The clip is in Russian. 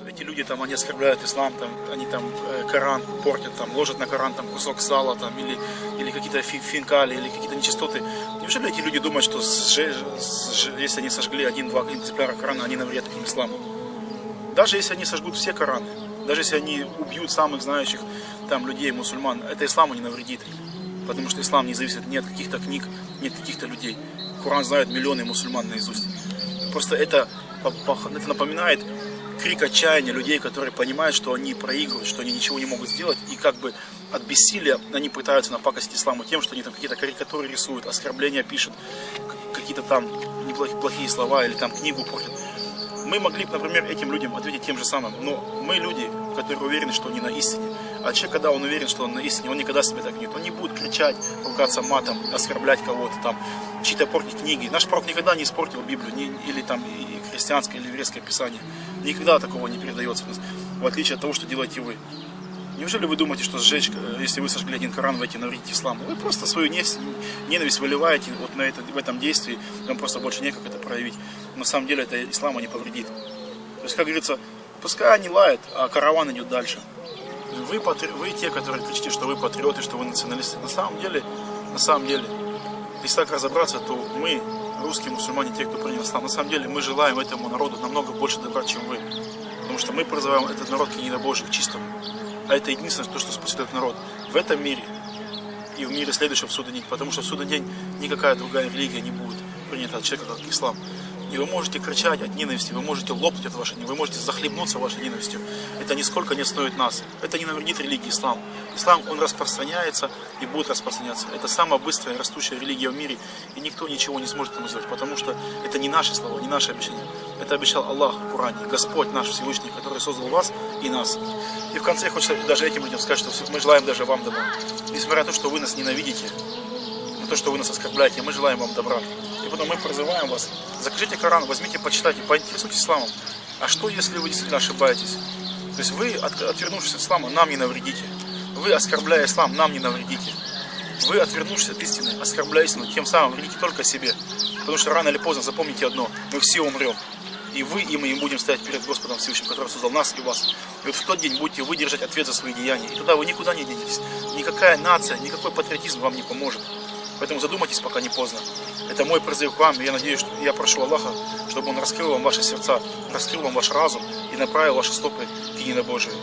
Эти люди там, они оскорбляют ислам, там, они там Коран портят, там, ложат на Коран там, кусок сала там, или какие-то финкали, или какие-то нечистоты. Неужели эти люди думают, что если они сожгли один-два экземпляра Корана, они навредят этим исламу? Даже если они сожгут все Кораны, даже если они убьют самых знающих там людей, мусульман, это исламу не навредит. Потому что ислам не зависит ни от каких-то книг, ни от каких-то людей. Коран знают миллионы мусульман наизусть. Просто это напоминает крик отчаяния людей, которые понимают, что они проигрывают, что они ничего не могут сделать. И как бы от бессилия они пытаются напакостить исламу тем, что они там какие-то карикатуры рисуют, оскорбления пишут, какие-то там плохие слова или там книгу портят. Мы могли бы, например, этим людям ответить тем же самым, но мы люди, которые уверены, что они на истине. А человек, когда он уверен, что он на истине, он никогда себя так не... Он не будет кричать, ругаться матом, оскорблять кого-то там, чьи-то портить книги. Наш пророк никогда не испортил Библию, или там и христианское, или еврейское писание. Никогда такого не передается, в отличие от того, что делаете вы. Неужели вы думаете, что сжечь, если вы сожгли один Коран, вы этим навредите исламу? Вы просто свою ненависть выливаете вот в этом действии, вам просто больше некак это проявить. На самом деле это исламу не повредит. То есть, как говорится, пускай они лают, а караван идет дальше. Вы те, которые кричите, что вы патриоты, что вы националисты. На самом деле, если так разобраться, то мы, русские мусульмане, те, кто принял ислам, на самом деле мы желаем этому народу намного больше добра, чем вы. Потому что мы призываем этот народ к единобожию, к чистому. А это единственное, что спасет этот народ в этом мире и в мире следующего в судный день. Потому что в судный день никакая другая религия не будет принята от человека, как ислам. И вы можете кричать от ненависти, вы можете лопнуть от вашей ненависти, вы можете захлебнуться вашей ненавистью. Это нисколько не стоит нас. Это не навредит религии ислам. Ислам, он распространяется и будет распространяться. Это самая быстрая растущая религия в мире. И никто ничего не сможет ему сделать, потому что это не наши слова, не наши обещания. Это обещал Аллах в Коране, Господь наш Всевышний, который создал вас и нас. И в конце я хочу даже этим людям сказать, что мы желаем даже вам добра. Несмотря на то, что вы нас ненавидите, на то, что вы нас оскорбляете, мы желаем вам добра. И потом мы призываем вас, закажите Коран, возьмите, почитайте, поинтересуйтесь исламом. А что, если вы действительно ошибаетесь? То есть вы, отвернувшись от ислама, нам не навредите. Вы, оскорбляя ислам, нам не навредите. Вы, отвернувшись от истины, оскорбляя истину, тем самым вредите только себе. Потому что рано или поздно, запомните одно, мы все умрем. И вы, и мы будем стоять перед Господом Всевышним, который создал нас и вас. И вот в тот день будете вы держать ответ за свои деяния. И туда вы никуда не денетесь. Никакая нация, никакой патриотизм вам не поможет. Поэтому задумайтесь, пока не поздно. Это мой призыв к вам, и я надеюсь, что я прошу Аллаха, чтобы Он раскрыл вам ваши сердца, раскрыл вам ваш разум и направил ваши стопы к единобожию.